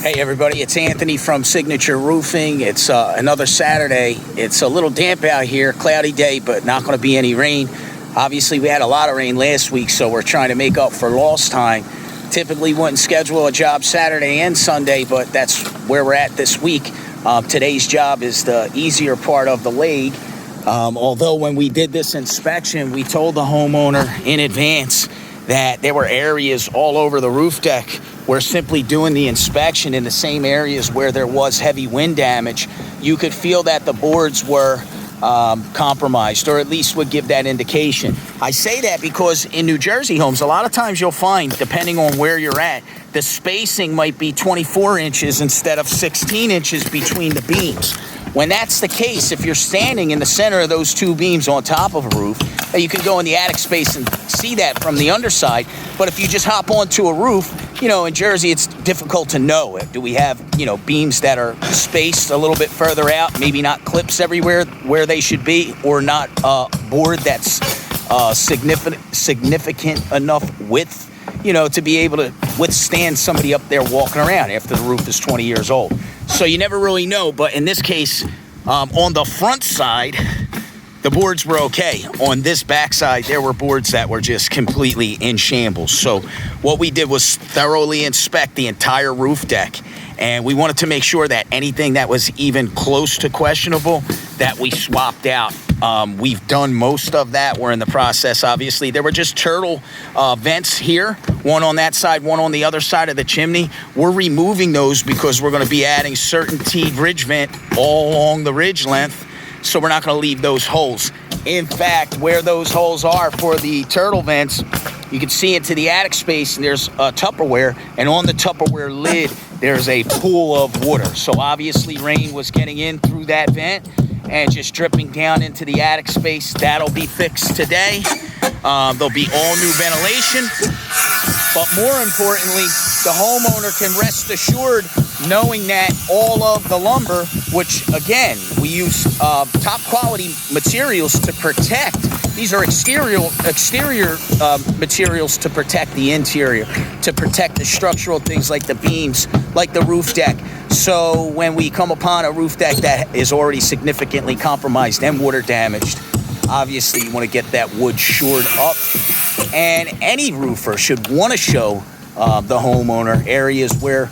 Hey everybody, it's Anthony from Signature Roofing. It's another Saturday. It's a little damp out here, cloudy day, but not going to be any rain. Obviously, we had a lot of rain last week, so we're trying to make up for lost time. Typically wouldn't schedule a job Saturday and Sunday, but that's where we're at this week. Today's job is the easier part of the leg. Although when we did this inspection, we told the homeowner in advance that there were areas all over the roof deck. We're simply doing the inspection in the same areas where there was heavy wind damage. You could feel that the boards were compromised, or at least would give that indication. I say that because in New Jersey homes, a lot of times you'll find, depending on where you're at, the spacing might be 24 inches instead of 16 inches between the beams. When that's the case, if you're standing in the center of those two beams on top of a roof, you can go in the attic space and see that from the underside. But if you just hop onto a roof, in Jersey, it's difficult to know. Do we have, beams that are spaced a little bit further out, maybe not clips everywhere where they should be, or not board that's significant enough width, to be able to withstand somebody up there walking around after the roof is 20 years old. So you never really know, but in this case, on the front side, the boards were okay. On this back side, there were boards that were just completely in shambles. So what we did was thoroughly inspect the entire roof deck, and we wanted to make sure that anything that was even close to questionable, that we swapped out. We've done most of that. We're in the process, obviously. There were just turtle vents here, one on that side, one on the other side of the chimney. We're removing those because we're going to be adding CertainTeed ridge vent all along the ridge length, so we're not going to leave those holes. In fact, where those holes are for the turtle vents, you can see into the attic space, and there's a Tupperware, and on the Tupperware lid, there's a pool of water. So obviously rain was getting in through that vent and just dripping down into the attic space. That'll be fixed today. There'll be all new ventilation. But more importantly, the homeowner can rest assured knowing that all of the lumber, which again, we use top quality materials to protect. These are exterior materials to protect the interior, to protect the structural things like the beams, like the roof deck. So when we come upon a roof deck that is already significantly compromised and water damaged, obviously you want to get that wood shored up. And any roofer should want to show the homeowner areas where,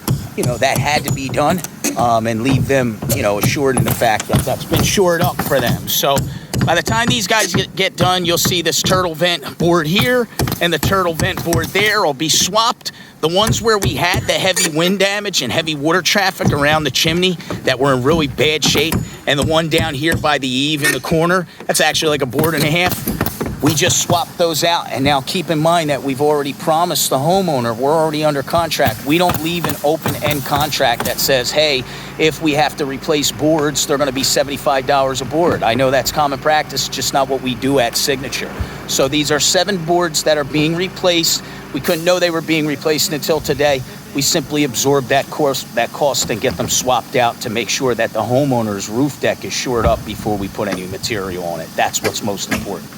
that had to be done, and leave them, assured in the fact that that's been shored up for them. So by the time these guys get done, you'll see this turtle vent board here and the turtle vent board there will be swapped. The ones where we had the heavy wind damage and heavy water traffic around the chimney that were in really bad shape, and the one down here by the eave in the corner, that's actually like a board and a half. We just swapped those out. And now keep in mind that we've already promised the homeowner, we're already under contract. We don't leave an open-end contract that says, hey, if we have to replace boards, they're going to be $75 a board. I know that's common practice, just not what we do at Signature. So these are 7 boards that are being replaced. We couldn't know they were being replaced until today. We simply absorb that cost and get them swapped out to make sure that the homeowner's roof deck is shored up before we put any material on it. That's what's most important.